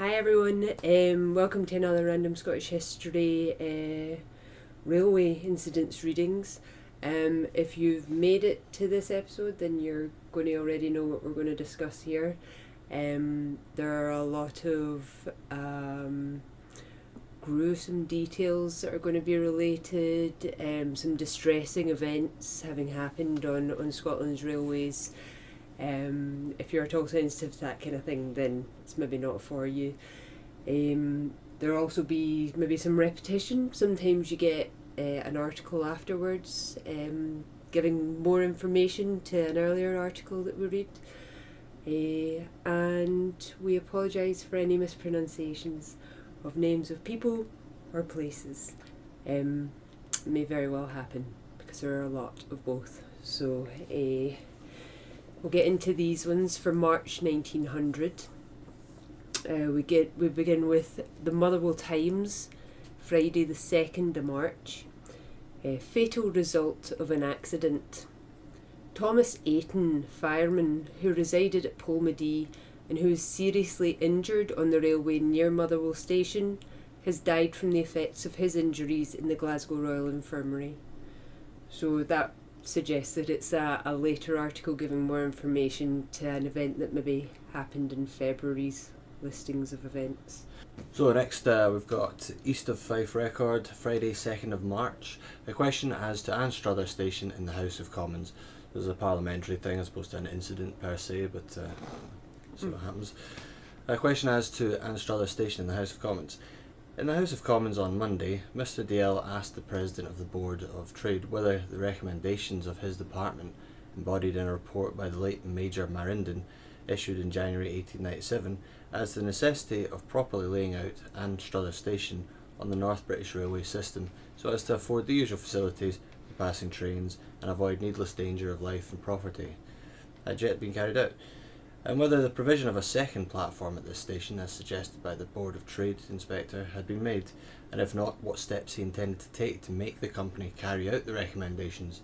Hi everyone, welcome to another Random Scottish History Railway Incidents readings. If you've made it to this episode, then you're going to already know what we're going to discuss here. There are a lot of gruesome details that are going to be related, some distressing events having happened on Scotland's railways. If you're at all sensitive to that kind of thing, then it's maybe not for you. There'll also be maybe some repetition. Sometimes you get an article afterwards giving more information to an earlier article that we read. And we apologise for any mispronunciations of names of people or places. May very well happen because there are a lot of both. So we'll get into these ones for March 1900. We begin with the Motherwell Times, Friday the 2nd of March. Fatal result of an accident. Thomas Ayton, fireman who resided at Polmadie and who was seriously injured on the railway near Motherwell Station, has died from the effects of his injuries in the Glasgow Royal Infirmary. So that suggests that it's a later article giving more information to an event that maybe happened in February's listings of events. So next we've got East of Fife Record, Friday 2nd of March. A question as to Anstruther Station in the House of Commons. This is a parliamentary thing as opposed to an incident per se, but see what happens. A question as to Anstruther Station in the House of Commons. In the House of Commons on Monday, Mr Dalziel asked the President of the Board of Trade whether the recommendations of his department, embodied in a report by the late Major Marinden, issued in January 1897, as to the necessity of properly laying out Anstruther Station on the North British Railway system so as to afford the usual facilities for passing trains and avoid needless danger of life and property, had yet been carried out, and whether the provision of a second platform at this station, as suggested by the Board of Trade Inspector, had been made, and if not, what steps he intended to take to make the company carry out the recommendations.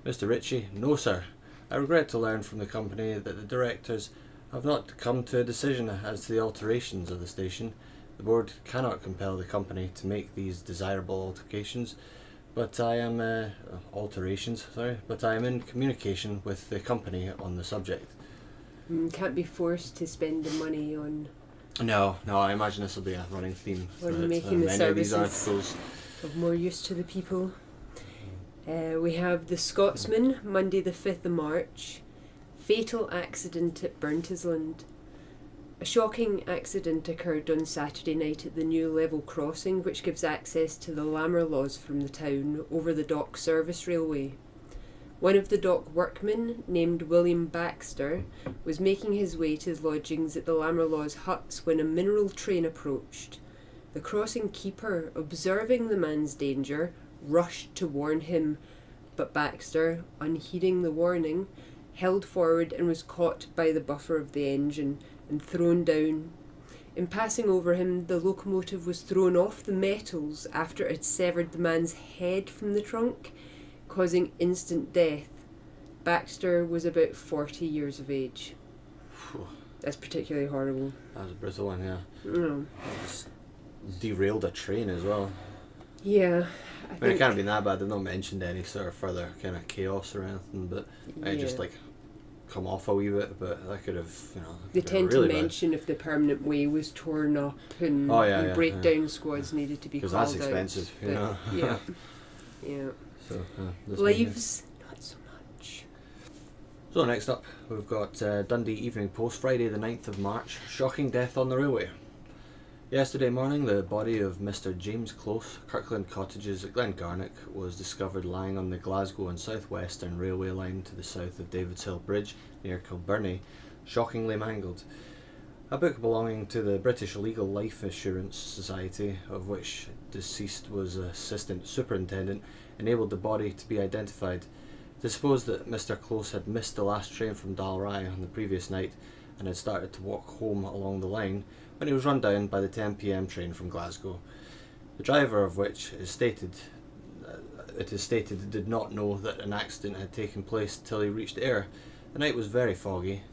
Mr Ritchie: No, sir. I regret to learn from the company that the directors have not come to a decision as to the alterations of the station. The board cannot compel the company to make these desirable alterations, but I am in communication with the company on the subject. Can't be forced to spend the money on No, I imagine this will be a running theme on making the services of more use to the people. We have The Scotsman, Monday the 5th of March. Fatal accident at Burntisland. A shocking accident occurred on Saturday night at the new level crossing which gives access to the Lammerlaws from the town over the dock service railway. One of the dock workmen, named William Baxter, was making his way to his lodgings at the Lammerlaws' huts when a mineral train approached. The crossing keeper, observing the man's danger, rushed to warn him, but Baxter, unheeding the warning, held forward and was caught by the buffer of the engine and thrown down. In passing over him, the locomotive was thrown off the metals after it had severed the man's head from the trunk, causing instant death. Baxter was about 40 years of age. That's particularly horrible. That was a brutal one, yeah. No. Just derailed a train as well. Yeah. I mean, it can't have been that bad. They've not mentioned any sort of further kind of chaos or anything, but I just come off a wee bit, but that could have, They tend really to mention if the permanent way was torn up and, breakdown squads needed to be called out. Because that's expensive, you know. Yeah. So, Lives, not so much. So next up, we've got Dundee Evening Post, Friday the 9th of March. Shocking death on the railway. Yesterday morning, the body of Mr James Close, Kirkland Cottages at Glengarnock, was discovered lying on the Glasgow and South Western Railway line to the south of Davidshill Bridge near Kilbirnie, shockingly mangled. A book belonging to the British Legal Life Assurance Society, of which deceased was assistant superintendent, enabled the body to be identified. It is supposed that Mr Close had missed the last train from Dalry on the previous night and had started to walk home along the line when he was run down by the 10 p.m. train from Glasgow. The driver of which it is stated did not know that an accident had taken place till he reached Ayr. The night was very foggy.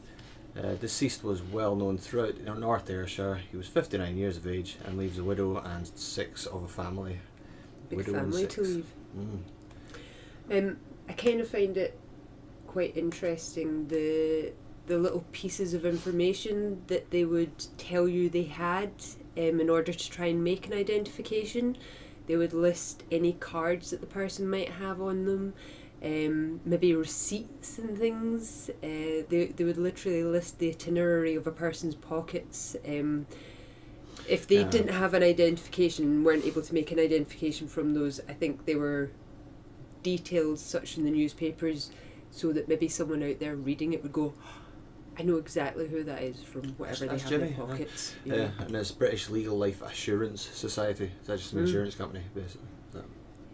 Deceased was well known throughout North Ayrshire. He was 59 years of age and leaves a widow and 6 of a family. Big Widow and family 6. to leave. I kind of find it quite interesting, the little pieces of information that they would tell you they had in order to try and make an identification. They would list any cards that the person might have on them, maybe receipts and things. They would literally list the itinerary of a person's pockets. If they didn't have an identification and weren't able to make an identification from those, I think they were detailed such in the newspapers so that maybe someone out there reading it would go, I know exactly who that is from whatever they have in their pockets. Yeah, and it's British Legal Life Assurance Society. Is that just an insurance company, basically?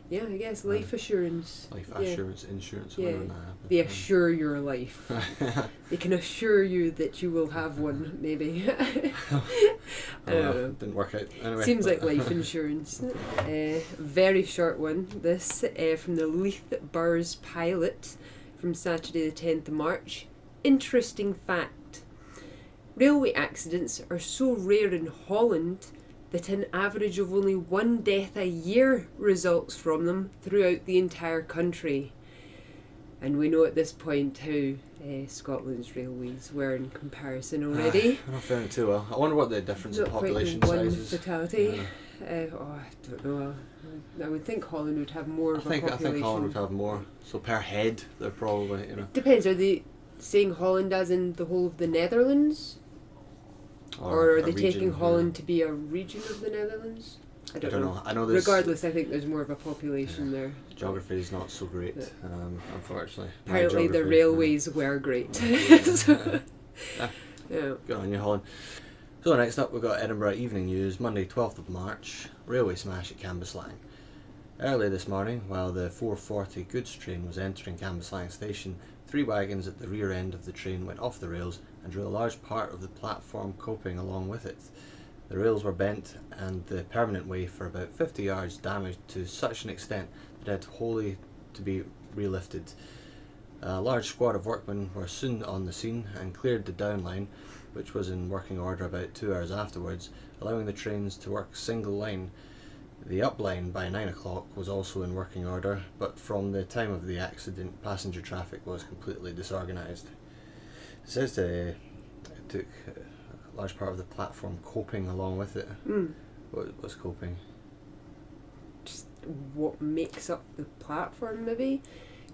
Yeah, I guess life assurance. Life assurance, insurance, yeah. whatever that happens. They assure your life. They can assure you that you will have one, maybe. I don't know. Didn't work out. Anyway. Seems like life insurance. Very short one. This from the Leith Burrs Pilot from Saturday the 10th of March. Interesting fact. Railway accidents are so rare in Holland that an average of only 1 death a year results from them throughout the entire country. And we know at this point how Scotland's railways were in comparison already. I'm not feeling too well. I wonder what the difference in population quite size one is. fatality. I don't know. I would think Holland would have more of a population. I think Holland would have more. So per head, they're probably, Depends. Are they saying Holland as in the whole of the Netherlands? Or are they taking Holland to be a region of the Netherlands? I don't know. I know there's, regardless, I think there's more of a population there. Geography is not so great, unfortunately. Apparently the railways were great. So, Good on you, Holland. So next up we've got Edinburgh Evening News, Monday 12th of March, railway smash at Cambuslang. Early this morning, while the 4:40 goods train was entering Cambuslang station, 3 wagons at the rear end of the train went off the rails and drew a large part of the platform coping along with it. The rails were bent and the permanent way for about 50 yards damaged to such an extent that it had wholly to be relifted. A large squad of workmen were soon on the scene and cleared the down line, which was in working order about 2 hours afterwards, allowing the trains to work single line. The up line by 9 o'clock was also in working order, but from the time of the accident, passenger traffic was completely disorganised. It says it took a large part of the platform coping along with it. What was coping? Just what makes up the platform, maybe?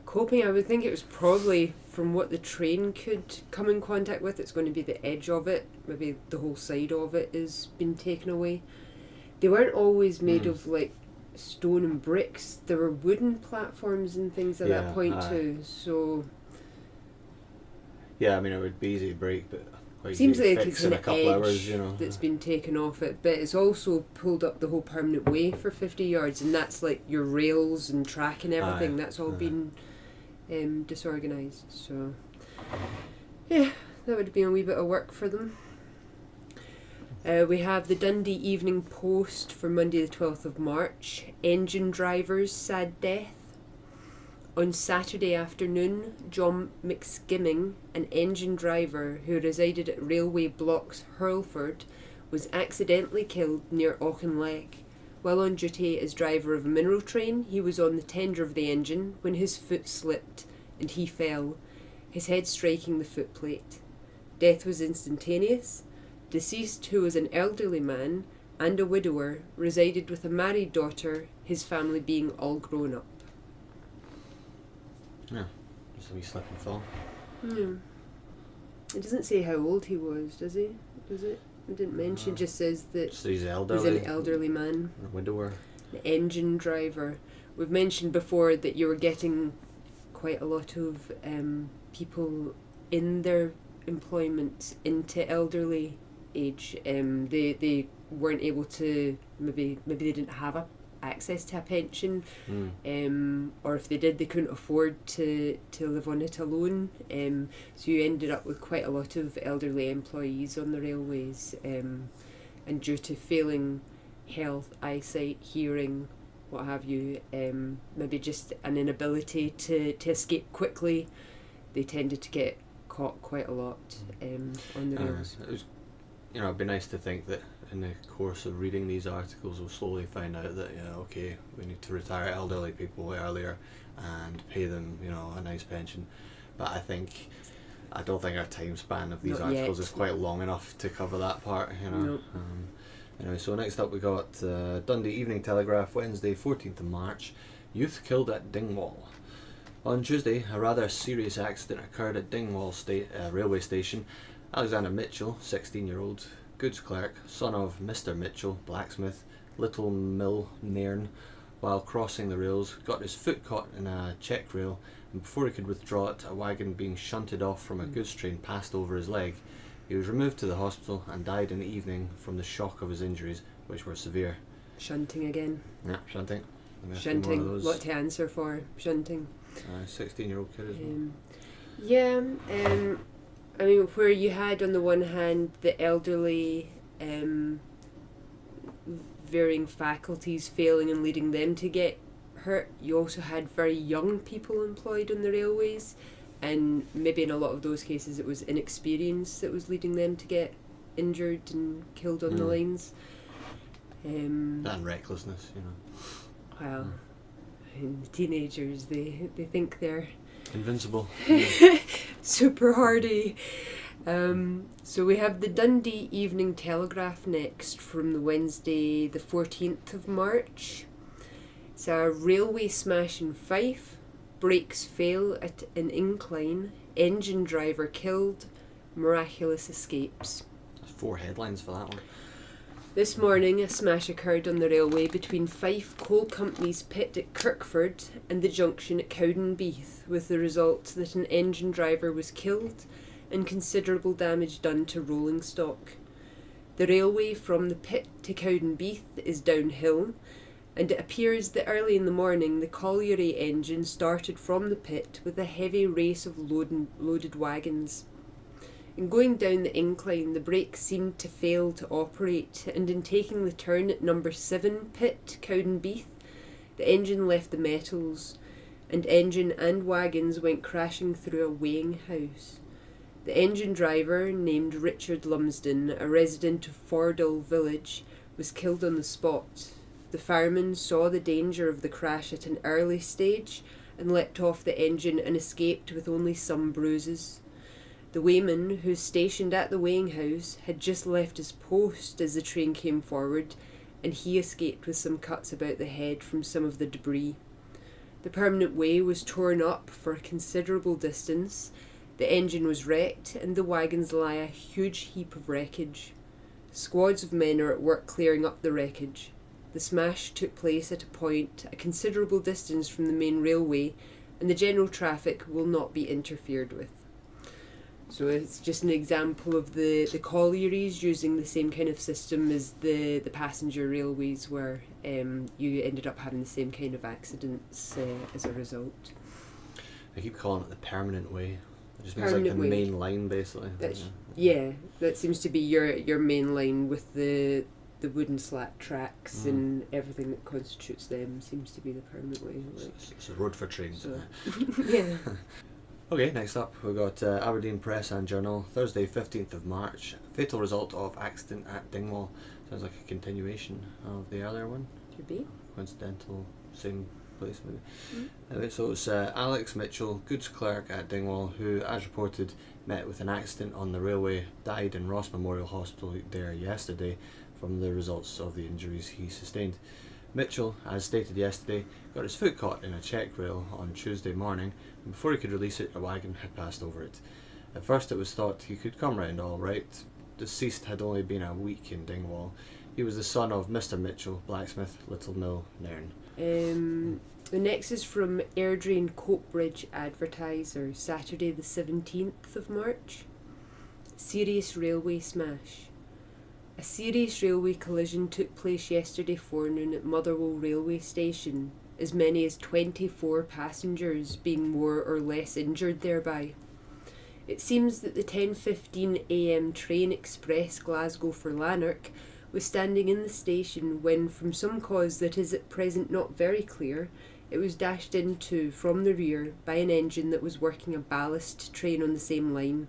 Coping, I would think it was probably from what the train could come in contact with. It's going to be the edge of it. Maybe the whole side of it has been taken away. They weren't always made of like stone and bricks. There were wooden platforms and things at that point too. So yeah, I mean it would be easy to break, but quite seems easy like to it's fix in an a couple edge hours, that's been taken off it. But it's also pulled up the whole permanent way for 50 yards, and that's like your rails and track and everything. That's all been disorganised. So yeah, that would be a wee bit of work for them. We have the Dundee Evening Post for Monday the 12th of March. Engine driver's sad death. On Saturday afternoon, John McSkimming, an engine driver who resided at Railway Blocks Hurlford, was accidentally killed near Auchinleck. While on duty as driver of a mineral train, he was on the tender of the engine when his foot slipped and he fell, his head striking the footplate. Death was instantaneous. Deceased, who was an elderly man and a widower, resided with a married daughter, his family being all grown up. Yeah, just a wee slip and fall. It doesn't say how old he was, does he? Does it? It didn't mention, it just says that so he's elderly. He's an elderly man. A widower. An engine driver. We've mentioned before that you were getting quite a lot of people in their employment into elderly age. They weren't able to, maybe they didn't have access to a pension, or if they did, they couldn't afford to live on it alone. So you ended up with quite a lot of elderly employees on the railways, and due to failing health, eyesight, hearing, what have you, maybe just an inability to escape quickly, they tended to get caught quite a lot on the rails. It was, it'd be nice to think that in the course of reading these articles we'll slowly find out that, okay, we need to retire elderly people earlier and pay them, a nice pension. But I don't think our time span of these Not articles yet. is quite long enough to cover that part, Nope. Anyway, so next up we got Dundee Evening Telegraph, Wednesday 14th of March, youth killed at Dingwall. On Tuesday, a rather serious accident occurred at Dingwall railway station. Alexander Mitchell, 16-year-old, goods clerk, son of Mr. Mitchell, blacksmith, Little Mill, Nairn, while crossing the rails, got his foot caught in a check rail, and before he could withdraw it, a wagon being shunted off from a goods train passed over his leg. He was removed to the hospital and died in the evening from the shock of his injuries, which were severe. Shunting again. Yeah, shunting. Shunting. What to answer for? Shunting. 16-year-old kid as well. Where you had on the one hand the elderly varying faculties failing and leading them to get hurt, you also had very young people employed on the railways, and maybe in a lot of those cases it was inexperience that was leading them to get injured and killed on the lines. And recklessness, Well, and the teenagers, they think they're invincible. super hardy. So we have the Dundee Evening Telegraph next from the Wednesday the 14th of March. It's a railway smash in Fife, brakes fail at an incline, engine driver killed, miraculous escapes. There's 4 headlines for that one. This morning, a smash occurred on the railway between Fife Coal Company's pit at Kirkford and the junction at Cowdenbeath, with the result that an engine driver was killed and considerable damage done to rolling stock. The railway from the pit to Cowdenbeath is downhill, and it appears that early in the morning the colliery engine started from the pit with a heavy race of loaded wagons. In going down the incline, the brakes seemed to fail to operate, and in taking the turn at number 7 pit, Cowdenbeath, the engine left the metals, and engine and wagons went crashing through a weighing house. The engine driver, named Richard Lumsden, a resident of Fordall village, was killed on the spot. The fireman saw the danger of the crash at an early stage and leapt off the engine and escaped with only some bruises. The weighman, who was stationed at the weighing house, had just left his post as the train came forward, and he escaped with some cuts about the head from some of the debris. The permanent weigh was torn up for a considerable distance, the engine was wrecked, and the wagons lie a huge heap of wreckage. Squads of men are at work clearing up the wreckage. The smash took place at a point a considerable distance from the main railway, and the general traffic will not be interfered with. So it's just an example of the collieries using the same kind of system as the passenger railways, where you ended up having the same kind of accidents as a result. I keep calling it the permanent way. It just means Permanent like the way. main line, basically. That seems to be your main line, with the wooden slat tracks and everything that constitutes them seems to be the permanent way. It's a road for trains. So, yeah. Okay, next up we've got Aberdeen Press and Journal, Thursday 15th of March, fatal result of accident at Dingwall. Sounds like a continuation of the earlier one. Could be. Coincidental, same place maybe. Anyway, so it's Alex Mitchell, goods clerk at Dingwall, who, as reported, met with an accident on the railway, died in Ross Memorial Hospital there yesterday from the results of the injuries he sustained. Mitchell, as stated yesterday, got his foot caught in a check rail on Tuesday morning, and before he could release it, a wagon had passed over it. At first it was thought he could come round all right. Deceased had only been a week in Dingwall. He was the son of Mr. Mitchell, blacksmith, Little Mill, Nairn. The next is from Airdrie Coatbridge Advertiser, Saturday the 17th of March. Serious railway smash. A serious railway collision took place yesterday forenoon at Motherwell railway station, as many as 24 passengers being more or less injured thereby. It seems that the 10:15 a.m. train express Glasgow for Lanark was standing in the station when, from some cause that is at present not very clear, It was dashed into from the rear by an engine that was working a ballast train on the same line.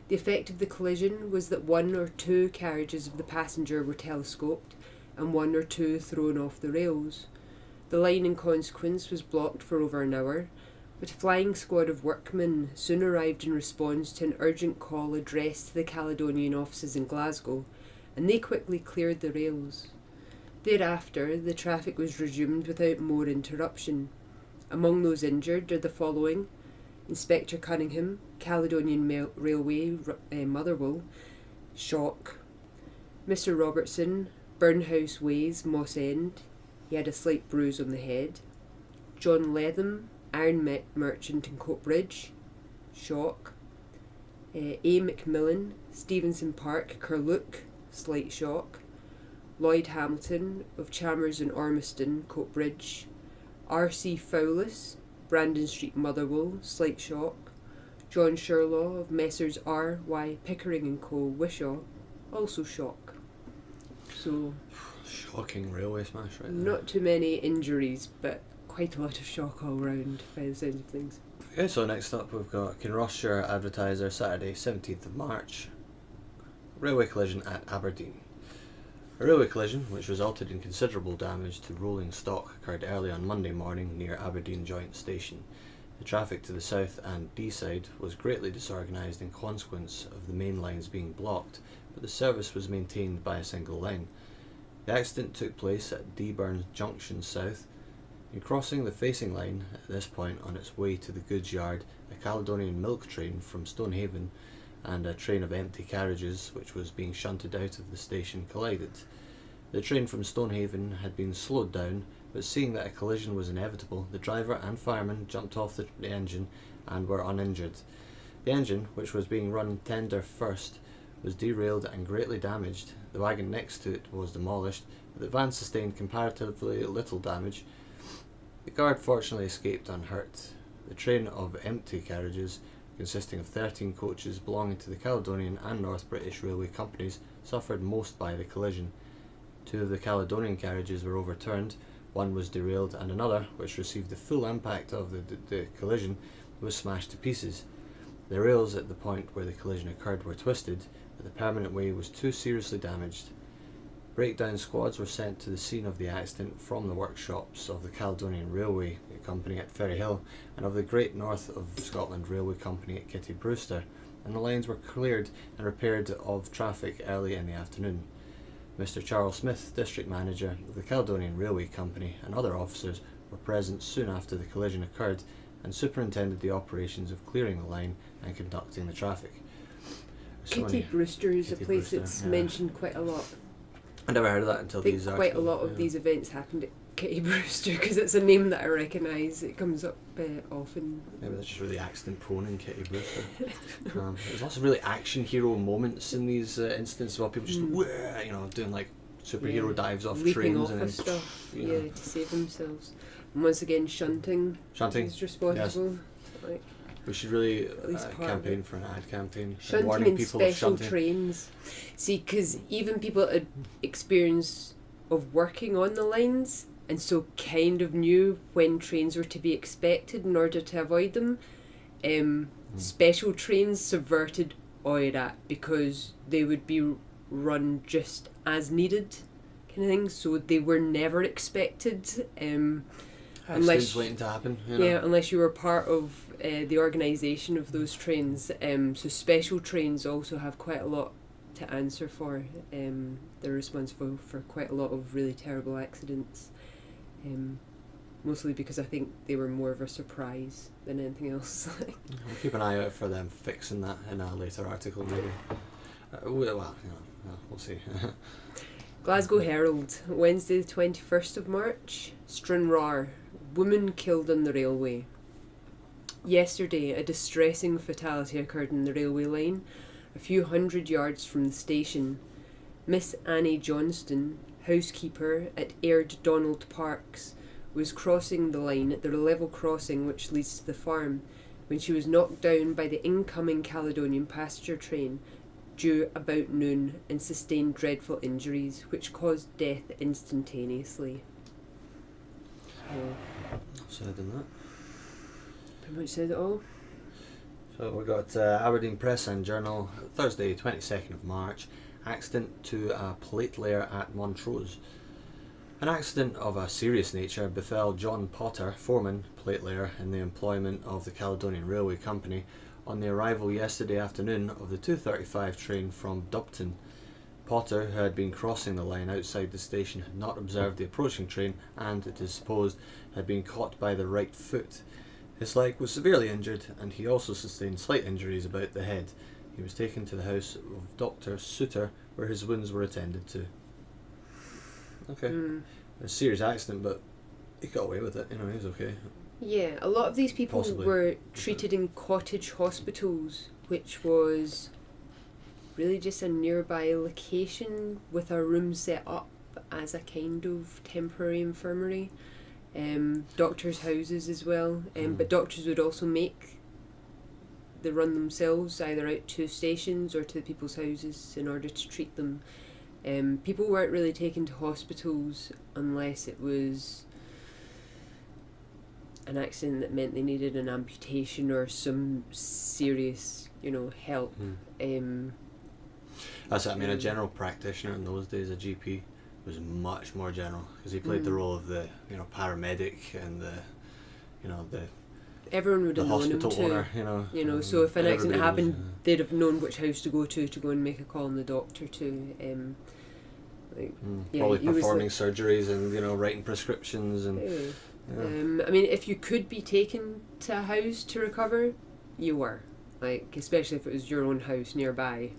The effect of the collision was that 1 or 2 carriages of the passenger were telescoped and 1 or 2 thrown off the rails. The line in consequence was blocked for over an hour, but a flying squad of workmen soon arrived in response to an urgent call addressed to the Caledonian offices in Glasgow, and they quickly cleared the rails. Thereafter, the traffic was resumed without more interruption. Among those injured are the following: Inspector Cunningham, Caledonian Railway, Motherwell, shock. Mr. Robertson, Burnhouse Ways, Moss End, he had a slight bruise on the head. John Letham, Iron Merchant in Coatbridge, shock. A. Macmillan, Stevenson Park, Curluke, slight shock. Lloyd Hamilton of Chalmers and Ormiston, Coatbridge. R.C. Fowlis, Brandon Street, Motherwell, slight shock. John Sherlaw of Messrs. R.Y. Pickering and Co., Wishaw, also shock. So, shocking railway smash right there. Not too many injuries, but quite a lot of shock all round by the sounds of things. Okay, so next up we've got Kinrossshire Advertiser, Saturday 17th of March. Railway collision at Aberdeen. A railway collision, which resulted in considerable damage to rolling stock, occurred early on Monday morning near Aberdeen Joint Station. The traffic to the south and D side was greatly disorganised in consequence of the main lines being blocked, but the service was maintained by a single line. The accident took place at Deburn Junction South. In crossing the facing line at this point on its way to the goods yard, a Caledonian milk train from Stonehaven and a train of empty carriages which was being shunted out of the station collided. The train from Stonehaven had been slowed down, but seeing that a collision was inevitable, the driver and fireman jumped off the engine and were uninjured. The engine, which was being run tender first, was derailed and greatly damaged. The wagon next to it was demolished, but the van sustained comparatively little damage. The guard fortunately escaped unhurt. The train of empty carriages, consisting of 13 coaches belonging to the Caledonian and North British Railway Companies, suffered most by the collision. 2 of the Caledonian carriages were overturned, 1 was derailed, and another, which received the full impact of the collision, was smashed to pieces. The rails at the point where the collision occurred were twisted, but the permanent way was too seriously damaged. Breakdown squads were sent to the scene of the accident from the workshops of the Caledonian Railway Company at Ferryhill and of the Great North of Scotland Railway Company at Kitty Brewster, and the lines were cleared and repaired of traffic early in the afternoon. Mr. Charles Smith, District Manager of the Caledonian Railway Company, and other officers were present soon after the collision occurred and superintended the operations of clearing the line and conducting the traffic. Kitty Brewster is a place that's mentioned quite a lot. I never heard of that until these articles. Quite a lot of these events happened at Kitty Brewster because it's a name that I recognise. It comes up often. Maybe that's just really accident prone in Kitty Brewster. There's lots of really action hero moments in these incidents while people just doing like superhero dives off leaping trains off and then stuff, to save themselves. And once again, shunting is responsible. Yes. Like, we should really campaign for an ad campaign. Shunting warning in people special of shunting. trains. See, because even people had experience of working on the lines and so kind of knew when trains were to be expected in order to avoid them. Special trains subverted all of that because they would be run just as needed kind of thing, so they were never expected. Unless waiting to happen. Unless you were part of the organisation of those trains. So special trains also have quite a lot to answer for. They're responsible for quite a lot of really terrible accidents. Mostly because I think they were more of a surprise than anything else. We'll keep an eye out for them fixing that in a later article maybe. We'll see. Glasgow Herald, Wednesday the 21st of March. Stranraer, woman killed on the railway. Yesterday, a distressing fatality occurred in the railway line, a few hundred yards from the station. Miss Annie Johnston, housekeeper at Aird Donald Parks, was crossing the line at the level crossing which leads to the farm when she was knocked down by the incoming Caledonian passenger train due about noon and sustained dreadful injuries which caused death instantaneously. said in that. Pretty much said it all. So we got Aberdeen Press and Journal, Thursday 22nd of March, accident to a plate layer at Montrose. An accident of a serious nature befell John Potter, foreman, plate layer in the employment of the Caledonian Railway Company, on the arrival yesterday afternoon of the 2:35 train from Dubton. Potter, who had been crossing the line outside the station, had not observed the approaching train and, it is supposed, had been caught by the right foot. His leg was severely injured, and he also sustained slight injuries about the head. He was taken to the house of Dr. Suter, where his wounds were attended to. Okay. A serious accident, but he got away with it, he was okay. Yeah, a lot of these people Possibly. were treated in cottage hospitals, which was really just a nearby location with a room set up as a kind of temporary infirmary. Doctors' houses as well, but doctors would also make the run themselves, either out to stations or to people's houses in order to treat them. People weren't really taken to hospitals unless it was an accident that meant they needed an amputation or some serious, help. That's it. I mean, a general practitioner in those days, a GP, was much more general because he played the role of the paramedic and the everyone would the have known him hospital too. owner. So if an accident everybody happened, knows, they'd have known which house to go and make a call on the doctor to. probably he was performing surgeries and writing prescriptions and. I mean, if you could be taken to a house to recover, you were. Especially if it was your own house nearby,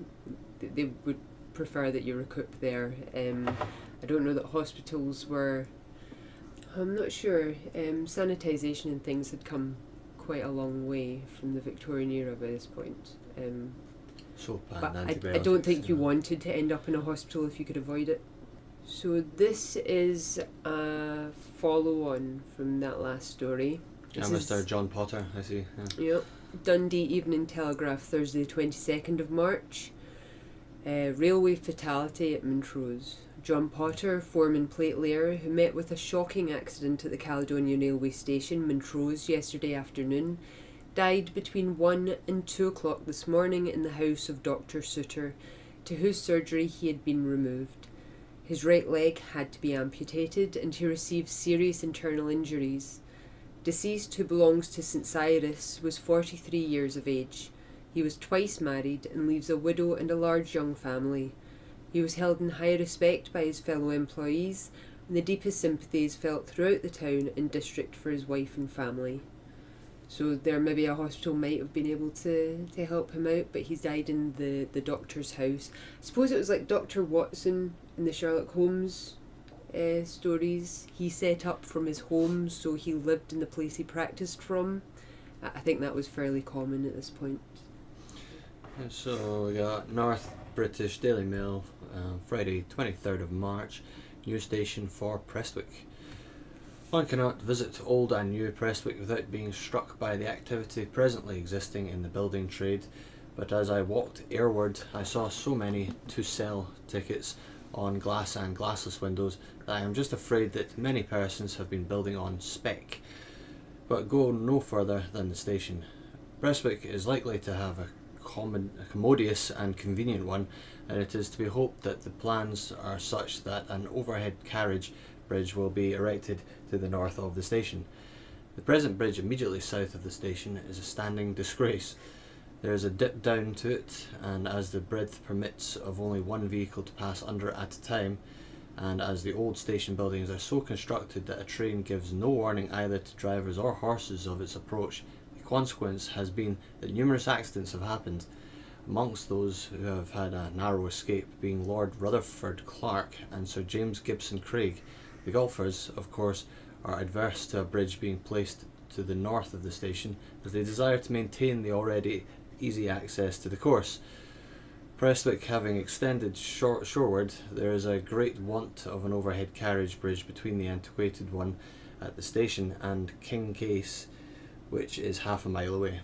they would prefer that you recoup there. I don't know that hospitals were. I'm not sure. Sanitisation and things had come quite a long way from the Victorian era by this point. Soap and But I antibiotics. don't think you wanted to end up in a hospital if you could avoid it. So this is a follow-on from that last story. Mr. John Potter, I see. Yeah. Yep. Dundee Evening Telegraph, Thursday 22nd of March. Railway fatality at Montrose. John Potter, foreman plate layer, who met with a shocking accident at the Caledonian Railway Station, Montrose, yesterday afternoon, died between 1 and 2 o'clock this morning in the house of Dr. Suter, to whose surgery he had been removed. His right leg had to be amputated and he received serious internal injuries. Deceased, who belongs to St Cyrus, was 43 years of age. He was twice married and leaves a widow and a large young family. He was held in high respect by his fellow employees, and the deepest sympathy is felt throughout the town and district for his wife and family. So there maybe a hospital might have been able to help him out, but he's died in the doctor's house. I suppose it was like Dr. Watson in the Sherlock Holmes stories. He set up from his home, so he lived in the place he practiced from. I think that was fairly common at this point. So we got North British Daily Mail, Friday 23rd of March, new station for Prestwick. One cannot visit old and new Prestwick without being struck by the activity presently existing in the building trade, but as I walked airward I saw so many to sell tickets on glass and glassless windows that I am just afraid that many persons have been building on spec, but go no further than the station. Prestwick is likely to have a commodious and convenient one, and it is to be hoped that the plans are such that an overhead carriage bridge will be erected to the north of the station. The present bridge immediately south of the station is a standing disgrace. There is a dip down to it, and as the breadth permits of only one vehicle to pass under at a time, and as the old station buildings are so constructed that a train gives no warning either to drivers or horses of its approach, the consequence has been that numerous accidents have happened, amongst those who have had a narrow escape being Lord Rutherford Clark and Sir James Gibson Craig. The golfers, of course, are adverse to a bridge being placed to the north of the station, as they desire to maintain the already easy access to the course. Prestwick having extended shoreward, there is a great want of an overhead carriage bridge between the antiquated one at the station and King Case, which is half a mile away.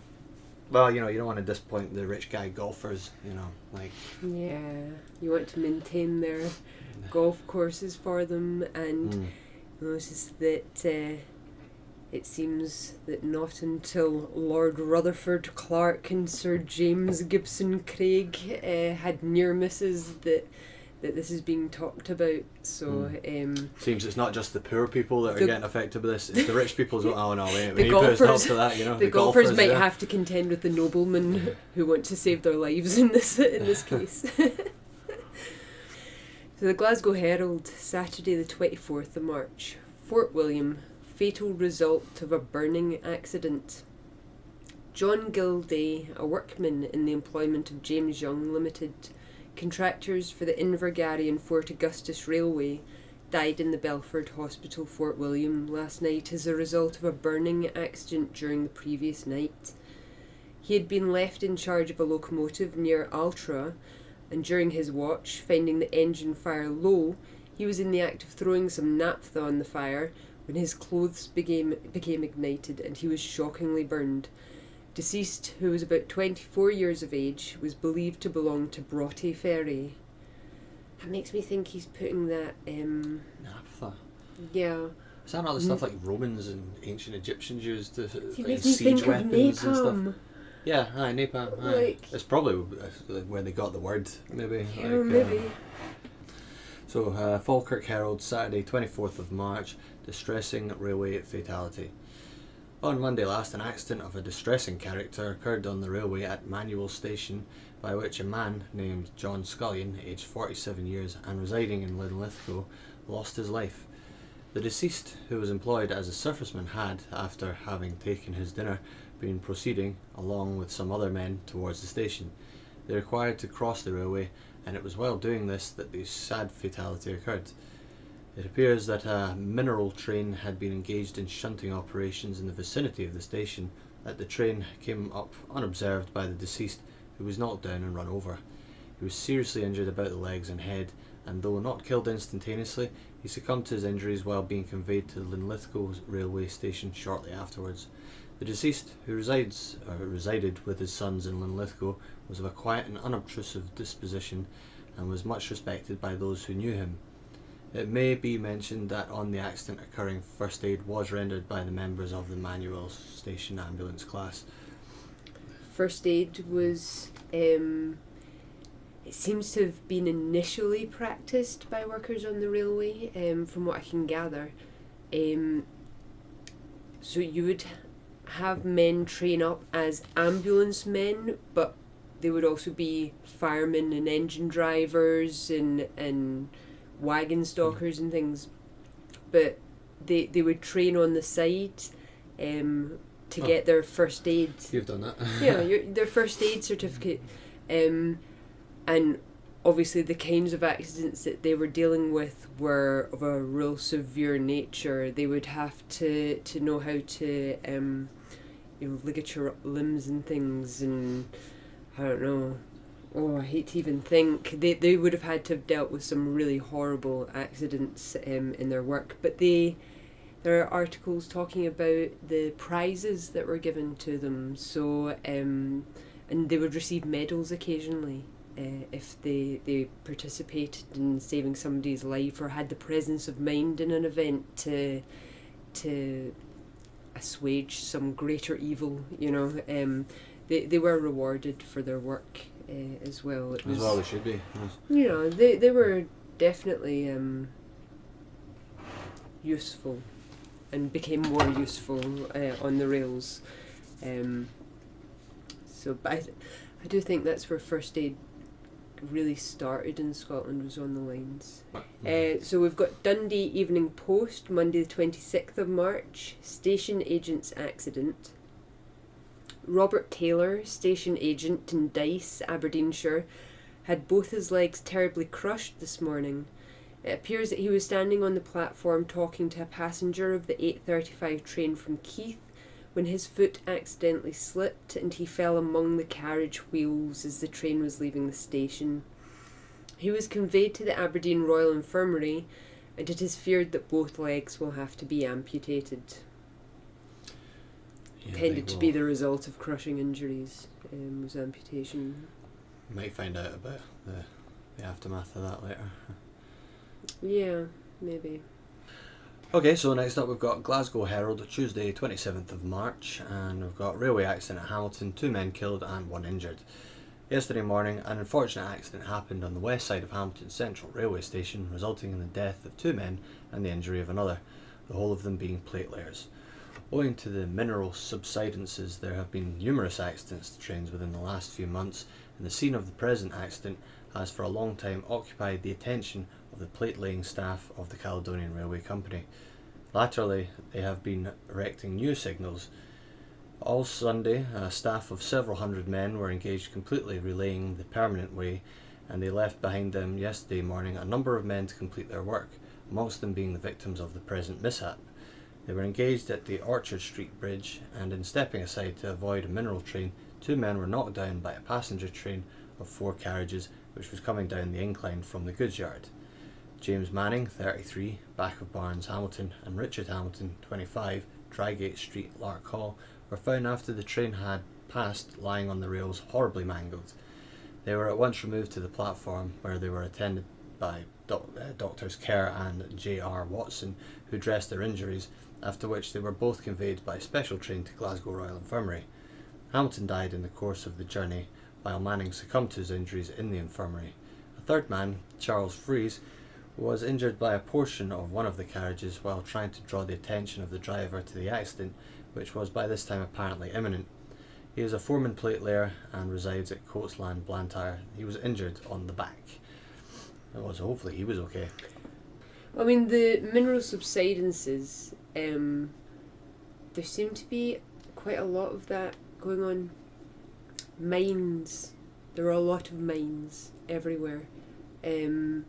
Well, you don't want to disappoint the rich guy golfers, Yeah, you want to maintain their golf courses for them, and notice that it seems that not until Lord Rutherford Clark and Sir James Gibson Craig had near misses that this is being talked about. So seems it's not just the poor people that are getting affected by this. It's the rich people as well. Oh no, wait, we the need to put a stop golfers, to that. You know, the golfers might have to contend with the noblemen who want to save their lives in this case. So the Glasgow Herald, Saturday the 24th of March. Fort William, fatal result of a burning accident. John Gilday, a workman in the employment of James Young Limited, contractors for the Invergarry and Fort Augustus Railway, died in the Belford Hospital, Fort William, last night as a result of a burning accident during the previous night. He had been left in charge of a locomotive near Altra, and during his watch, finding the engine fire low, he was in the act of throwing some naphtha on the fire when his clothes became ignited and he was shockingly burned. Deceased, who was about 24 years of age, was believed to belong to Broughty Ferry. That makes me think he's putting that... naphtha? Yeah. Is that not the stuff like Romans and ancient Egyptians used to It siege weapons and stuff? napalm. Yeah, napalm. Like, it's probably where they got the word, maybe. Yeah, maybe. So, Falkirk Herald, Saturday 24th of March, distressing railway fatality. On Monday last, an accident of a distressing character occurred on the railway at Manuel Station, by which a man named John Scullion, aged 47 years and residing in Linlithgow, lost his life. The deceased, who was employed as a surfaceman, had, after having taken his dinner, been proceeding, along with some other men, towards the station. They required to cross the railway, and it was while doing this that the sad fatality occurred. It appears that a mineral train had been engaged in shunting operations in the vicinity of the station, that the train came up unobserved by the deceased, who was knocked down and run over. He was seriously injured about the legs and head, and though not killed instantaneously, he succumbed to his injuries while being conveyed to Linlithgow railway station shortly afterwards. The deceased, who resided with his sons in Linlithgow, was of a quiet and unobtrusive disposition, and was much respected by those who knew him. It may be mentioned that on the accident occurring, first aid was rendered by the members of the Manuel Station ambulance class. First aid was... it seems to have been initially practised by workers on the railway, from what I can gather. So you would have men train up as ambulance men, but they would also be firemen and engine drivers and wagon stalkers and things. But they would train on the side to get their first aid. You've done that. Their first aid certificate. And obviously the kinds of accidents that they were dealing with were of a real severe nature. They would have to know how to ligature up limbs and things, and I don't know. Oh, I hate to even think. They would have had to have dealt with some really horrible accidents in their work. But there are articles talking about the prizes that were given to them. So and they would receive medals occasionally if they participated in saving somebody's life or had the presence of mind in an event to assuage some greater evil. They were rewarded for their work as well. As well they should be. Yes. They were definitely useful and became more useful on the rails. But I do think that's where first aid really started in Scotland, was on the lines. So we've got Dundee Evening Post, Monday the 26th of March, station agent's accident. Robert Taylor, station agent in Dice, Aberdeenshire, had both his legs terribly crushed this morning. It appears that he was standing on the platform talking to a passenger of the 8:35 train from Keith when his foot accidentally slipped and he fell among the carriage wheels as the train was leaving the station. He was conveyed to the Aberdeen Royal Infirmary, and it is feared that both legs will have to be amputated. Tended to be the result of crushing injuries, was amputation. Might find out about the aftermath of that later. Yeah, maybe. Okay, so next up we've got Glasgow Herald, Tuesday 27th of March, and we've got railway accident at Hamilton, 2 men killed and 1 injured. Yesterday morning, an unfortunate accident happened on the west side of Hamilton Central Railway Station, resulting in the death of 2 men and the injury of another, the whole of them being platelayers. Owing to the mineral subsidences, there have been numerous accidents to trains within the last few months, and the scene of the present accident has for a long time occupied the attention of the plate-laying staff of the Caledonian Railway Company. Latterly, they have been erecting new signals. All Sunday, a staff of several hundred men were engaged completely relaying the permanent way, and they left behind them yesterday morning a number of men to complete their work, amongst them being the victims of the present mishap. They were engaged at the Orchard Street Bridge, and in stepping aside to avoid a mineral train, 2 men were knocked down by a passenger train of 4 carriages which was coming down the incline from the goods yard. James Manning, 33, back of Barnes, Hamilton, and Richard Hamilton, 25, Drygate Street, Lark Hall, were found after the train had passed lying on the rails, horribly mangled. They were at once removed to the platform, where they were attended by Doctors Kerr and J.R. Watson, who dressed their injuries, after which they were both conveyed by special train to Glasgow Royal Infirmary. Hamilton died in the course of the journey, while Manning succumbed to his injuries in the infirmary. A third man, Charles Fries, was injured by a portion of one of the carriages while trying to draw the attention of the driver to the accident, which was by this time apparently imminent. He is a foreman platelayer and resides at Coatsland, Blantyre. He was injured on the back. Hopefully he was okay. I mean, the mineral subsidences, there seem to be quite a lot of that going on. Mines. There are a lot of mines everywhere. And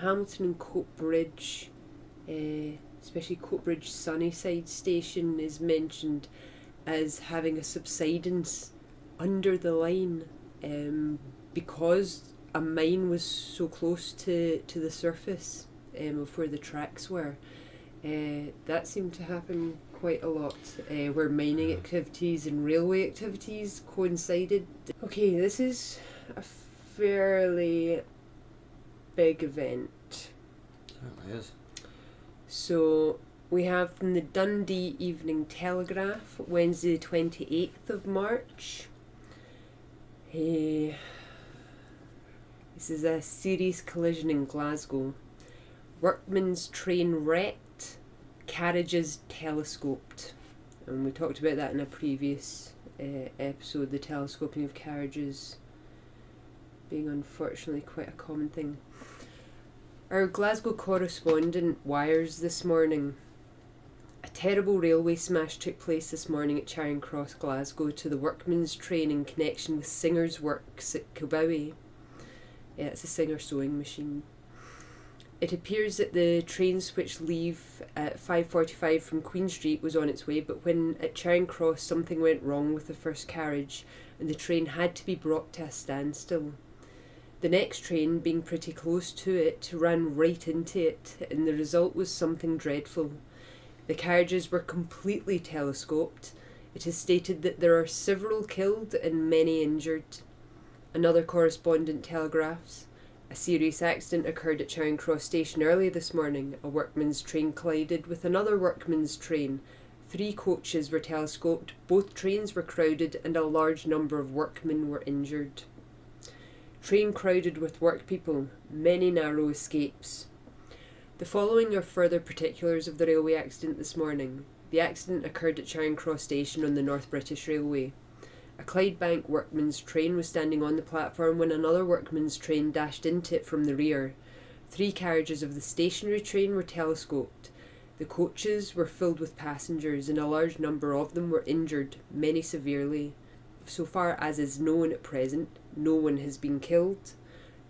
Hamilton and Coatbridge, especially Coatbridge Sunnyside Station, is mentioned as having a subsidence under the line because a mine was so close to the surface of where the tracks were. That seemed to happen quite a lot, where mining activities and railway activities coincided. Okay, this is a fairly big event. Certainly is. So we have from the Dundee Evening Telegraph, Wednesday 28th of March. This is a serious collision in Glasgow. Workman's train wrecked, carriages telescoped. And we talked about that in a previous episode, the telescoping of carriages being unfortunately quite a common thing. Our Glasgow correspondent wires this morning. A terrible railway smash took place this morning at Charing Cross, Glasgow, to the workman's train in connection with Singer's Works at Kilbowie. It's a Singer sewing machine. It appears that the trains which leave at 5:45 from Queen Street was on its way, but when at Charing Cross something went wrong with the first carriage and the train had to be brought to a standstill. The next train, being pretty close to it, ran right into it, and the result was something dreadful. The carriages were completely telescoped. It is stated that there are several killed and many injured. Another correspondent telegraphs. A serious accident occurred at Charing Cross Station early this morning. A workman's train collided with another workman's train. 3 coaches were telescoped, both trains were crowded, and a large number of workmen were injured. Train crowded with workpeople, many narrow escapes. The following are further particulars of the railway accident this morning. The accident occurred at Charing Cross Station on the North British Railway. A Clydebank workman's train was standing on the platform when another workman's train dashed into it from the rear. 3 carriages of the stationary train were telescoped. The coaches were filled with passengers, and a large number of them were injured, many severely. So far as is known at present, no one has been killed.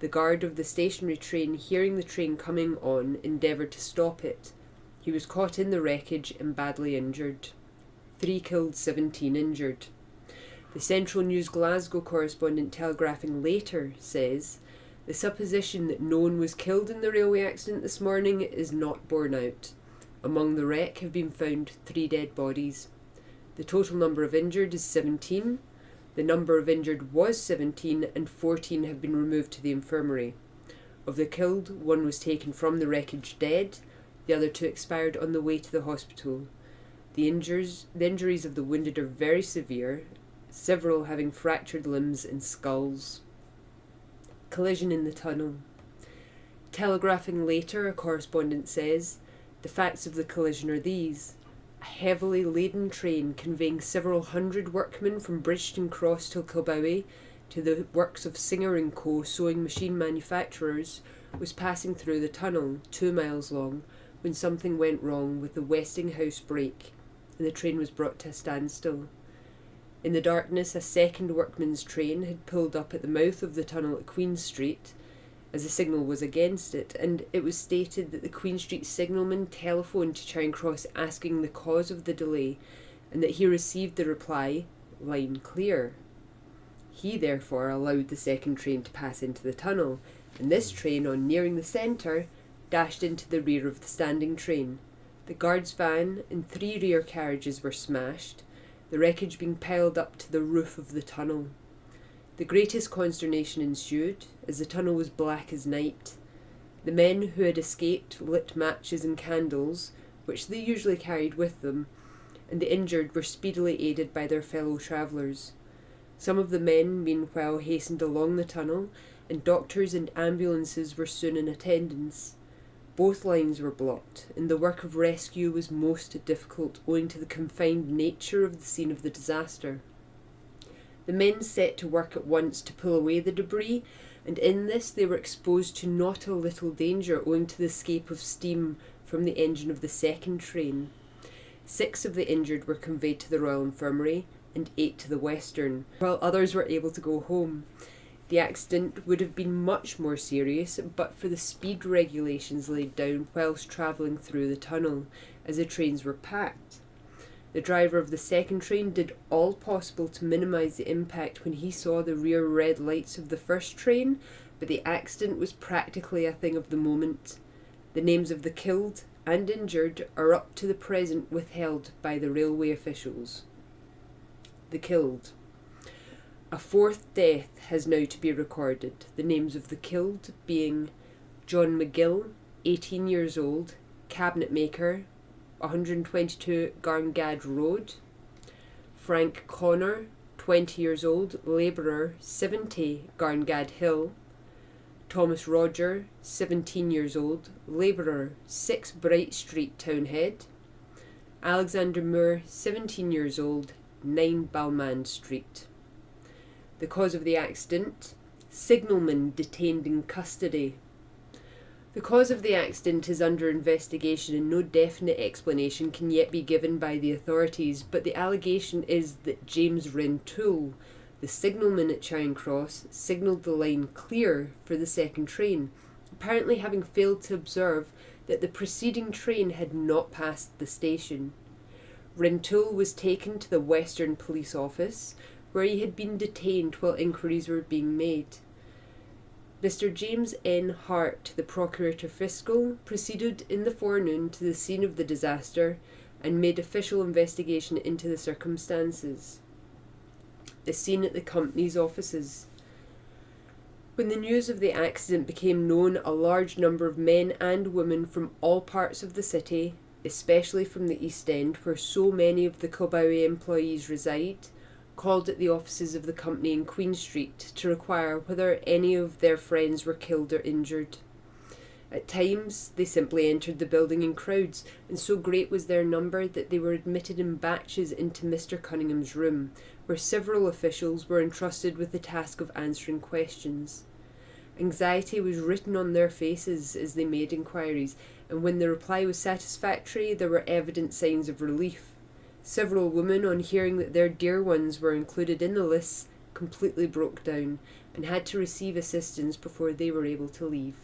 The guard of the stationary train, hearing the train coming on, endeavoured to stop it. He was caught in the wreckage and badly injured. 3 killed, 17 injured. The Central News Glasgow correspondent telegraphing later says, the supposition that no one was killed in the railway accident this morning is not borne out. Among the wreck have been found 3 dead bodies. The total number of injured is 17. The number of injured was 17 and 14 have been removed to the infirmary. Of the killed, 1 was taken from the wreckage dead, The other two expired on the way to the hospital. The injuries of the wounded are very severe, several having fractured limbs and skulls. Collision in the tunnel. Telegraphing later, a correspondent says, the facts of the collision are these. A heavily laden train conveying several hundred workmen from Bridgeton Cross to Kilbowie to the works of Singer & Co. sewing machine manufacturers was passing through the tunnel, 2 miles long, when something went wrong with the Westinghouse brake, and the train was brought to a standstill. In the darkness, a second workman's train had pulled up at the mouth of the tunnel at Queen Street, as the signal was against it, and it was stated that the Queen Street signalman telephoned to Charing Cross asking the cause of the delay, and that he received the reply, "Line clear." He therefore allowed the second train to pass into the tunnel, and this train, on nearing the centre, dashed into the rear of the standing train. The guard's van and 3 rear carriages were smashed, the wreckage being piled up to the roof of the tunnel. The greatest consternation ensued, as the tunnel was black as night. The men who had escaped lit matches and candles, which they usually carried with them, and the injured were speedily aided by their fellow travellers. Some of the men meanwhile hastened along the tunnel, and doctors and ambulances were soon in attendance. Both lines were blocked, and the work of rescue was most difficult owing to the confined nature of the scene of the disaster. The men set to work at once to pull away the debris, and in this they were exposed to not a little danger owing to the escape of steam from the engine of the second train. 6 of the injured were conveyed to the Royal Infirmary, and 8 to the Western, while others were able to go home. The accident would have been much more serious but for the speed regulations laid down whilst travelling through the tunnel, as the trains were packed. The driver of the second train did all possible to minimise the impact when he saw the rear red lights of the first train, but the accident was practically a thing of the moment. The names of the killed and injured are up to the present withheld by the railway officials. The killed. A 4th death has now to be recorded, the names of the killed being John McGill, 18 years old, cabinet maker, 122 Garngad Road; Frank Connor, 20 years old, labourer, 70 Garngad Hill; Thomas Roger, 17 years old, labourer, 6 Bright Street Townhead; Alexander Moore, 17 years old, 9 Balmain Street. The cause of the accident: signalman detained in custody. The cause of the accident is under investigation and no definite explanation can yet be given by the authorities, but the allegation is that James Rentoul, the signalman at Charing Cross, signalled the line clear for the second train, apparently having failed to observe that the preceding train had not passed the station. Rentoul was taken to the Western Police Office, where he had been detained while inquiries were being made. Mr. James N. Hart, the Procurator Fiscal, proceeded in the forenoon to the scene of the disaster and made official investigation into the circumstances. The scene at the company's offices. When the news of the accident became known, a large number of men and women from all parts of the city, especially from the East End, where so many of the Kilbowie employees reside, called at the offices of the company in Queen Street to require whether any of their friends were killed or injured. At times, they simply entered the building in crowds, and so great was their number that they were admitted in batches into Mr. Cunningham's room, where several officials were entrusted with the task of answering questions. Anxiety was written on their faces as they made inquiries, and when the reply was satisfactory, there were evident signs of relief. Several women, on hearing that their dear ones were included in the lists, completely broke down and had to receive assistance before they were able to leave.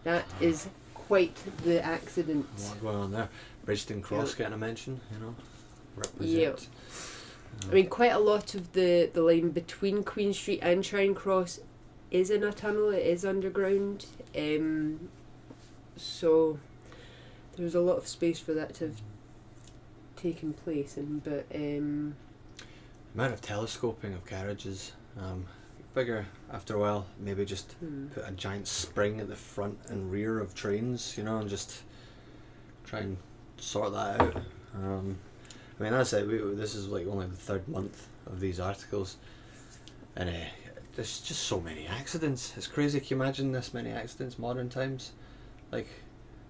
That is quite the accident. A lot going on there. Bridgeton Cross getting a mention, represent. Yeah. I mean, quite a lot of the line between Queen Street and Charing Cross is in a tunnel, it is underground. So there's a lot of space for that to have taken place in, but amount of telescoping of carriages, figure after a while maybe just put a giant spring at the front and rear of trains, and just try and sort that out. I mean, that's it. This is like only the third month of these articles, and there's just so many accidents. It's crazy. Can you imagine this many accidents modern times? Like,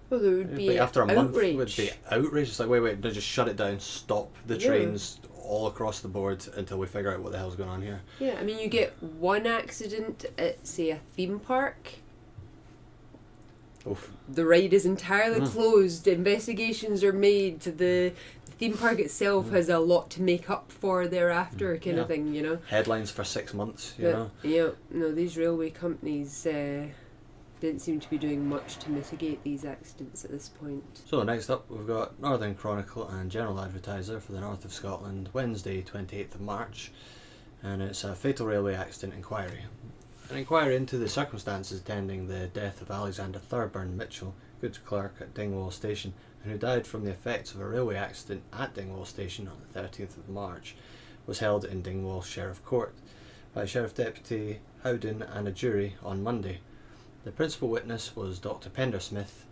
well, there would be after a month outrage. would be outrage. It's like, wait, no, just shut it down. Stop the trains all across the board until we figure out what the hell's going on here. Yeah, I mean, you get one accident at, say, a theme park. Oof. The ride is entirely closed. Investigations are made. The theme park itself has a lot to make up for thereafter, kind of thing, Headlines for 6 months, Yeah, no, these railway companies didn't seem to be doing much to mitigate these accidents at this point. So next up we've got Northern Chronicle and General Advertiser for the north of Scotland, Wednesday 28th of March, and it's a fatal railway accident inquiry. An inquiry into the circumstances attending the death of Alexander Thurburn Mitchell, goods clerk at Dingwall Station, and who died from the effects of a railway accident at Dingwall Station on the 30th of March, was held in Dingwall Sheriff Court by Sheriff Deputy Howden and a jury on Monday. The principal witness was Dr. Pendersmith.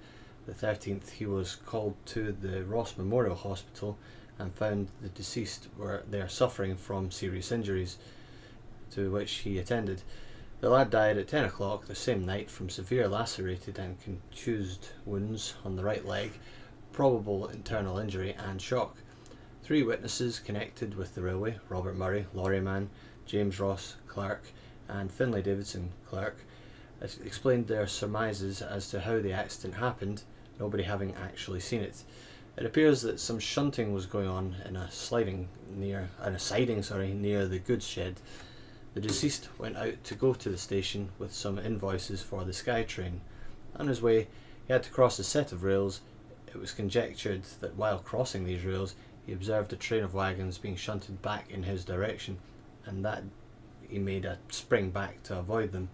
The 13th, he was called to the Ross Memorial Hospital and found the deceased were there suffering from serious injuries, to which he attended. The lad died at 10 o'clock the same night from severe lacerated and contused wounds on the right leg, probable internal injury and shock. 3 witnesses connected with the railway, Robert Murray, lorryman, James Ross, clerk, and Finlay Davidson, clerk, explained their surmises as to how the accident happened, nobody having actually seen it. It appears that some shunting was going on in a siding near the goods shed. The deceased went out to go to the station with some invoices for the Sky train. On his way, he had to cross a set of rails. It was conjectured that while crossing these rails, he observed a train of wagons being shunted back in his direction, and that he made a spring back to avoid them.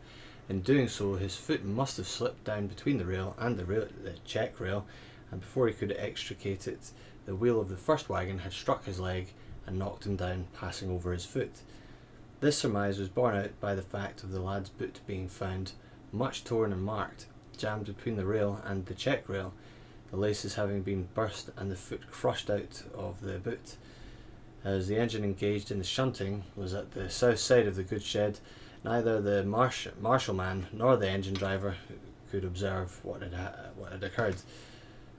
In doing so, his foot must have slipped down between the rail and the check rail, and before he could extricate it, the wheel of the first wagon had struck his leg and knocked him down, passing over his foot. This surmise was borne out by the fact of the lad's boot being found, much torn and marked, jammed between the rail and the check rail, the laces having been burst and the foot crushed out of the boot. As the engine engaged in the shunting was at the south side of the goods shed, neither the marshalman nor the engine driver could observe what had occurred.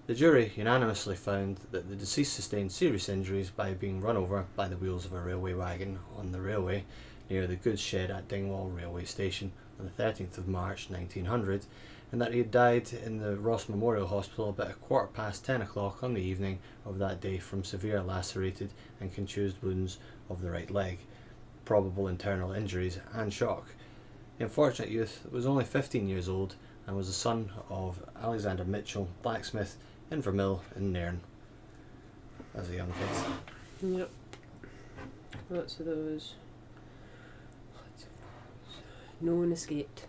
The jury unanimously found that the deceased sustained serious injuries by being run over by the wheels of a railway wagon on the railway near the goods shed at Dingwall Railway Station on the 13th of March 1900, and that he had died in the Ross Memorial Hospital about 10:15 o'clock on the evening of that day from severe lacerated and contused wounds of the right leg, probable internal injuries and shock. The unfortunate youth was only 15 years old and was the son of Alexander Mitchell, blacksmith, in Vermill in Nairn, as a young kid. Yep. Lots of those. No one escaped.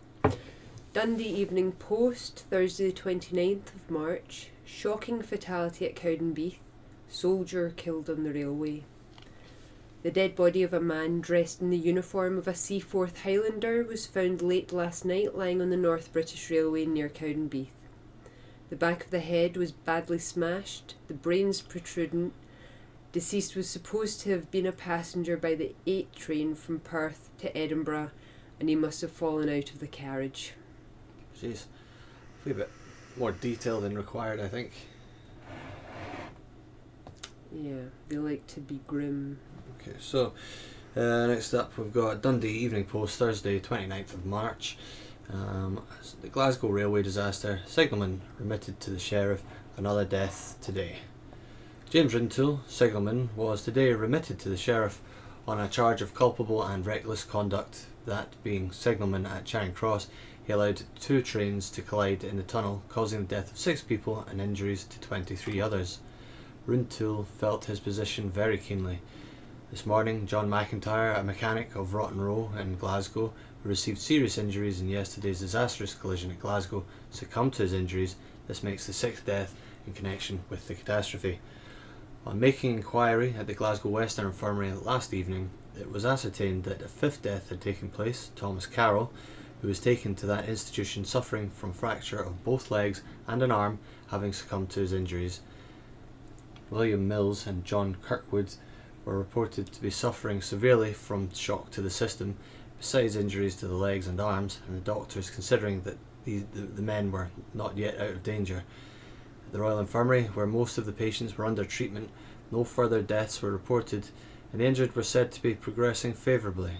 Dundee Evening Post, Thursday the 29th of March. Shocking fatality at Cowdenbeath. Soldier killed on the railway. The dead body of a man dressed in the uniform of a Seaforth Highlander was found late last night lying on the North British Railway near Cowdenbeath. The back of the head was badly smashed, the brains protruding. Deceased was supposed to have been a passenger by the 8 train from Perth to Edinburgh, and he must have fallen out of the carriage. Jeez, a wee bit more detail than required, I think. Yeah, they like to be grim. Okay, so next up we've got Dundee Evening Post, Thursday 29th of March. The Glasgow railway disaster, signalman remitted to the sheriff, another death today. James Rintoul, signalman, was today remitted to the sheriff on a charge of culpable and reckless conduct, that being signalman at Charing Cross, he allowed 2 trains to collide in the tunnel, causing the death of 6 people and injuries to 23 others. Rintoul felt his position very keenly. This morning, John McIntyre, a mechanic of Rotten Row in Glasgow, who received serious injuries in yesterday's disastrous collision at Glasgow, succumbed to his injuries. This makes the 6th death in connection with the catastrophe. On making inquiry at the Glasgow Western Infirmary last evening, it was ascertained that a fifth death had taken place. Thomas Carroll, who was taken to that institution suffering from fracture of both legs and an arm, having succumbed to his injuries. William Mills and John Kirkwood were reported to be suffering severely from shock to the system, besides injuries to the legs and arms, and the doctors considering that the men were not yet out of danger. At the Royal Infirmary, where most of the patients were under treatment, no further deaths were reported, and the injured were said to be progressing favourably.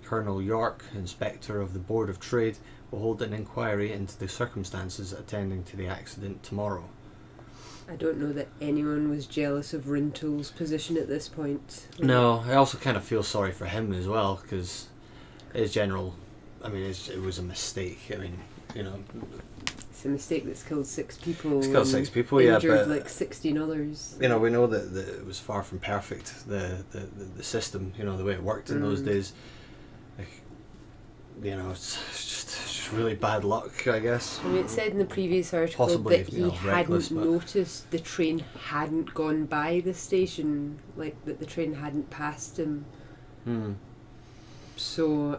Colonel York, Inspector of the Board of Trade, will hold an inquiry into the circumstances attending to the accident tomorrow. I don't know that anyone was jealous of Rintoul's position at this point. No, I also kind of feel sorry for him as well, because his general, it was a mistake. It's a mistake that's killed 6 people. It's killed 6 people, injured but 16 others. we know that it was far from perfect. The system, the way it worked in those days. It's just really bad luck, I guess. It said in the previous article Possibly, that he hadn't noticed the train hadn't gone by the station, like that the train hadn't passed him. So,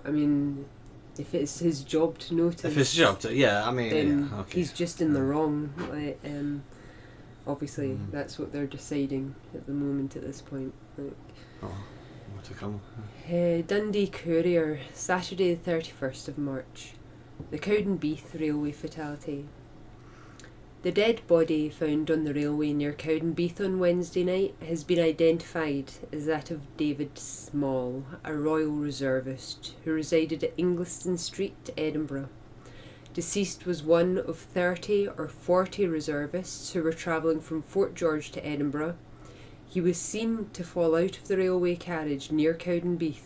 if it's his job to notice, then he's just in the wrong. Obviously, that's what they're deciding at the moment at this point. More to come. Dundee Courier, Saturday the 31st of March. The Cowdenbeath Railway fatality. The dead body found on the railway near Cowdenbeath on Wednesday night has been identified as that of David Small, a Royal Reservist who resided at Ingliston Street, Edinburgh. Deceased was one of 30 or 40 reservists who were travelling from Fort George to Edinburgh. He was seen to fall out of the railway carriage near Cowdenbeath,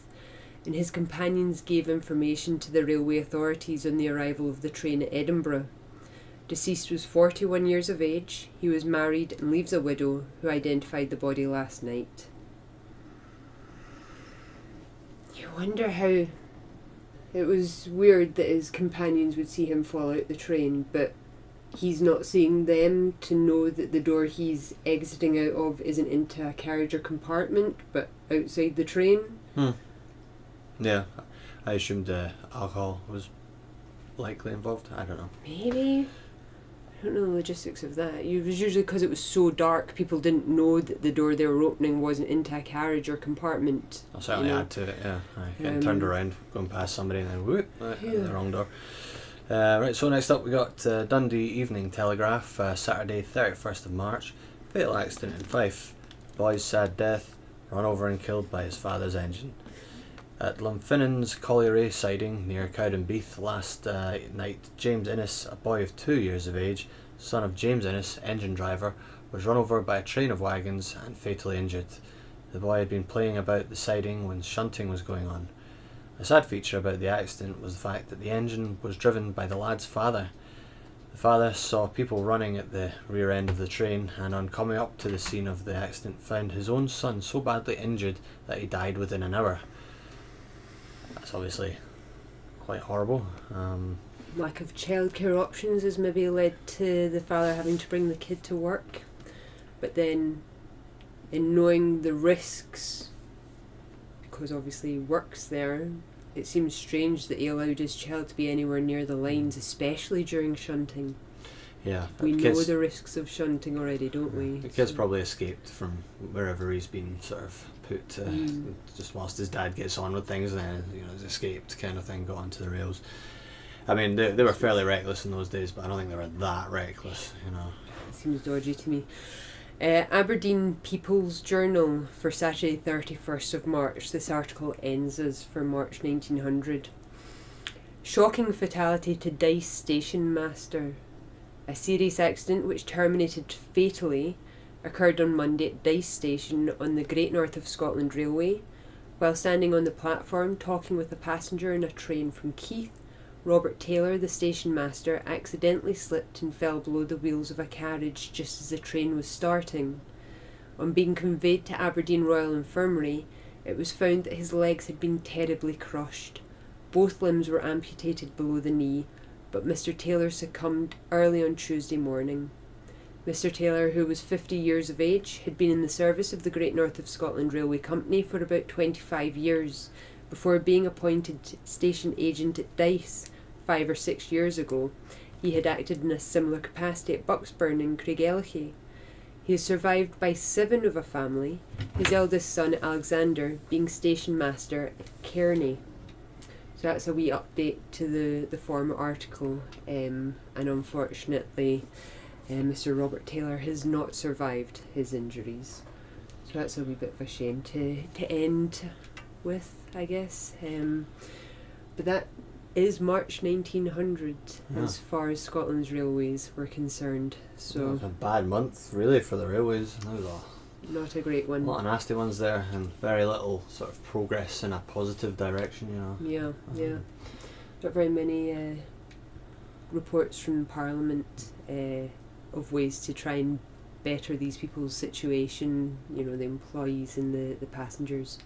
and his companions gave information to the railway authorities on the arrival of the train at Edinburgh. Deceased was 41 years of age. He was married and leaves a widow who identified the body last night. You wonder how... It was weird that his companions would see him fall out the train, but he's not seeing them to know that the door he's exiting out of isn't into a carriage or compartment, but outside the train. Yeah, I assumed alcohol was likely involved. I don't know. Maybe. I don't know the logistics of that. It was usually because it was so dark, people didn't know that the door they were opening wasn't into a carriage or compartment. I'll certainly add to it, yeah. Getting turned around, going past somebody and then whoop, the wrong door. Right, so next up we got Dundee Evening Telegraph, Saturday 31st of March. Fatal accident in Fife. Boy's sad death, run over and killed by his father's engine. At Lumfinnan's Colliery siding near Cowdenbeath last night, James Innes, a boy of 2 years of age, son of James Innes, engine driver, was run over by a train of wagons and fatally injured. The boy had been playing about the siding when shunting was going on. A sad feature about the accident was the fact that the engine was driven by the lad's father. The father saw people running at the rear end of the train and on coming up to the scene of the accident found his own son so badly injured that he died within an hour. That's obviously quite horrible. Lack of childcare options has maybe led to the father having to bring the kid to work, but then in knowing the risks, because obviously he works there, it seems strange that he allowed his child to be anywhere near the lines, especially during shunting. Yeah, we know the risks of shunting already, don't we? The kid's probably escaped from wherever he's been sort of put just whilst his dad gets on with things, and then he's escaped kind of thing, got onto the rails. They were fairly reckless in those days, but I don't think they were that reckless. It seems dodgy to me. Aberdeen People's Journal for Saturday 31st of March. This article ends as for March 1900. Shocking fatality to Dice station master. A serious accident which terminated fatally occurred on Monday at Dice Station on the Great North of Scotland Railway. While standing on the platform talking with a passenger in a train from Keith, Robert Taylor, the station master, accidentally slipped and fell below the wheels of a carriage just as the train was starting. On being conveyed to Aberdeen Royal Infirmary, it was found that his legs had been terribly crushed. Both limbs were amputated below the knee, but Mr. Taylor succumbed early on Tuesday morning. Mr. Taylor, who was 50 years of age, had been in the service of the Great North of Scotland Railway Company for about 25 years before being appointed station agent at Dice 5 or 6 years ago. He had acted in a similar capacity at Bucksburn and Craigellachie. He is survived by 7 of a family, his eldest son Alexander being station master at Kearney. So that's a wee update to the former article, and unfortunately Mr. Robert Taylor has not survived his injuries. So that's a wee bit of a shame to end with, I guess. But that is March 1900 as far as Scotland's railways were concerned. So it was a bad month, really, for the railways. There was not a great one. a lot of nasty ones there, and very little sort of progress in a positive direction, Yeah. Not very many reports from Parliament of ways to try and better these people's situation, the employees and the passengers.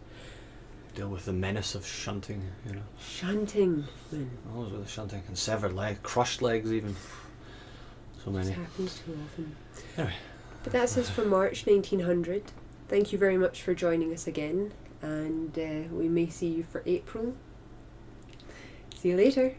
Deal with the menace of shunting, Shunting, man. Always with the shunting. And severed legs, crushed legs even. So many. It happens too often. Anyway. But that's us for March 1900. Thank you very much for joining us again, and we may see you for April. See you later.